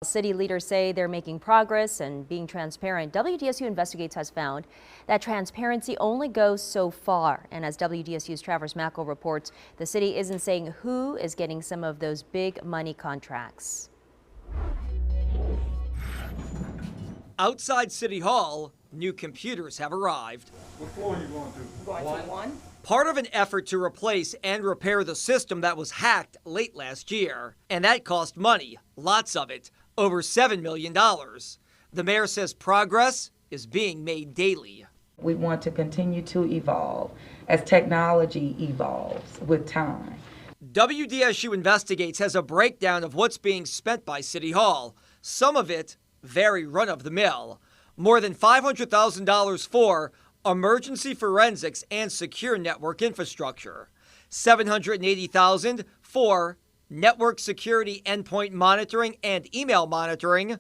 City leaders say they're making progress and being transparent. WDSU Investigates has found that transparency only goes so far. And as WDSU's Travers Mackel reports, the city isn't saying who is getting some of those big money contracts. Outside City Hall, new computers have arrived. What floor are you going to? Going to one. Part of an effort to replace and repair the system that was hacked late last year. And that cost money, lots of it, over $7 million. The mayor says progress is being made daily. We want to continue to evolve as technology evolves with time. WDSU Investigates has a breakdown of what's being spent by City Hall. Some of it very run-of-the-mill. More than $500,000 for emergency forensics and secure network infrastructure. $780,000 for network security, endpoint monitoring, and email monitoring,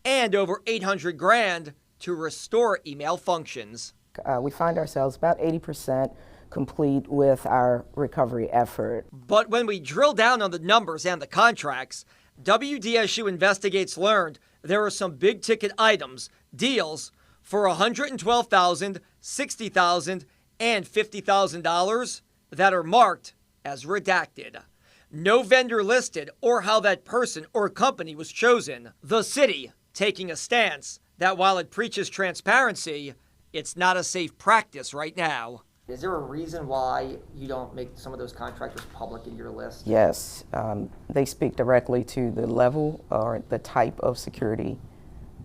and over $800,000 to restore email functions. We find ourselves about 80% complete with our recovery effort. But when we drill down on the numbers and the contracts, WDSU Investigates learned there are some big ticket items, deals for $112,000, $60,000, and $50,000 that are marked as redacted. No vendor listed or how that person or company was chosen. The city taking a stance that while it preaches transparency, it's not a safe practice right now. Is there a reason why you don't make some of those contractors public in your list? Yes, they speak directly to the level or the type of security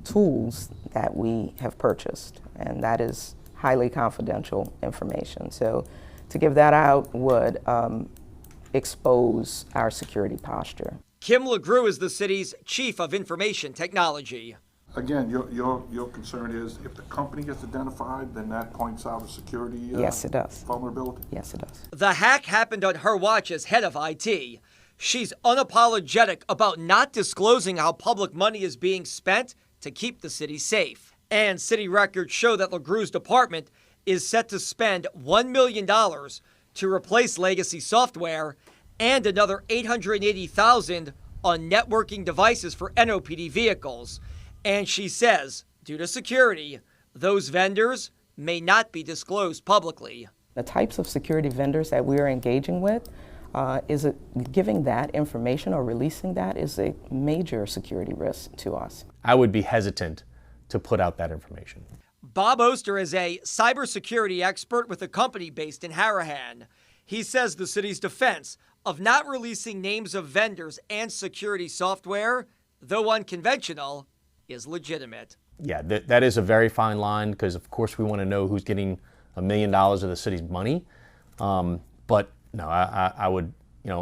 tools that we have purchased, and that is highly confidential information. So to give that out would expose our security posture. Kim LeGroux is the city's chief of information technology. Again, your concern is if the company gets identified, then that points out a security Yes, it does. vulnerability? Yes, it does. The hack happened on her watch as head of IT. She's unapologetic about not disclosing how public money is being spent to keep the city safe. And city records show that LeGroux's department is set to spend $1 million to replace legacy software and another $880,000 on networking devices for NOPD vehicles. And she says, due to security, those vendors may not be disclosed publicly. The types of security vendors that we are engaging with, giving that information or releasing that is a major security risk to us. I would be hesitant to put out that information. Bob Oster is a cybersecurity expert with a company based in Harahan. He says the city's defense of not releasing names of vendors and security software, though unconventional, is legitimate. Yeah, that is a very fine line because, of course, we want to know who's getting $1 million of the city's money. But no, I would,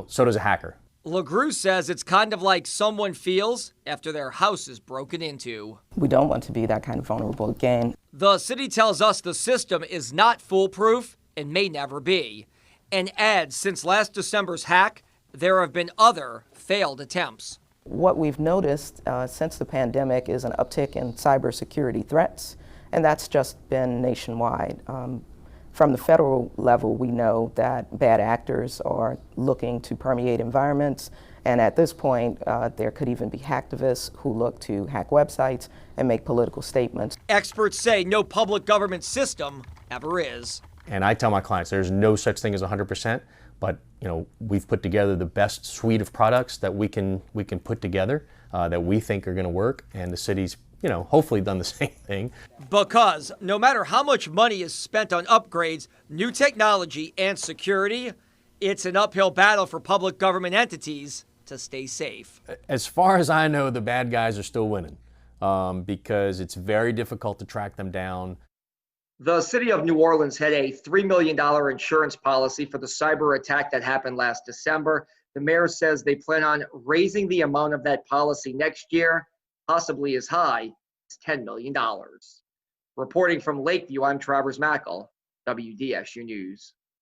so does a hacker. LeGroux says it's kind of like someone feels after their house is broken into. We don't want to be that kind of vulnerable again. The city tells us the system is not foolproof and may never be, and adds since last December's hack, there have been other failed attempts. What we've noticed since the pandemic is an uptick in cybersecurity threats, and that's just been nationwide. From the federal level, we know that bad actors are looking to permeate environments, and at this point, there could even be hacktivists who look to hack websites and make political statements. Experts say no public government system ever is. And I tell my clients there's no such thing as 100%, but we've put together the best suite of products that we can put together that we think are going to work, and the city's hopefully done the same thing. Because no matter how much money is spent on upgrades, new technology, and security, it's an uphill battle for public government entities to stay safe. As far as I know, the bad guys are still winning because it's very difficult to track them down. The city of New Orleans had a $3 million insurance policy for the cyber attack that happened last December. The mayor says they plan on raising the amount of that policy next year, possibly as high as $10 million. Reporting from Lakeview, I'm Travers Mackel, WDSU News.